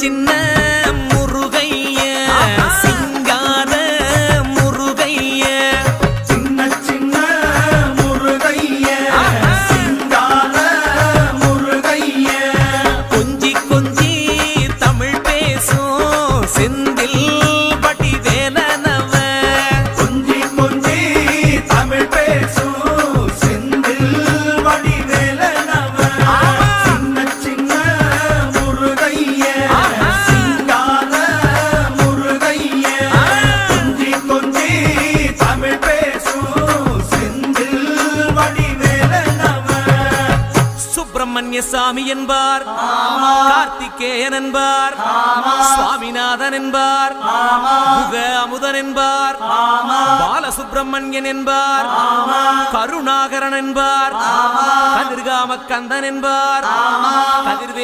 சின்ன முருகைய சிங்கார முருகைய சின்ன சின்ன முருகைய சிங்கார முருகைய கொஞ்சி கொஞ்சி தமிழ் பேசும் செந்தில் வடிவேலனவ கொஞ்சி கொஞ்சி தமிழ் பேசும் செந்தில் வடிவேலனவ சின்ன சின்ன முருகைய சிங்கார முருகைய கொஞ்சி கொஞ்சி தமிழ் பேசும் செந்தில் வடிவேலனவ சுப்பிரமணிய சாமி என்பார், கார்த்திகேயன் என்பார், சுவாமிநாதன் என்பார், முக அமுதன் என்பார், பாலசுப்பிரமணியன் என்பார், கருணாகரன் என்பார், கதிர்காம கந்தன் என்பார், கதிர்வே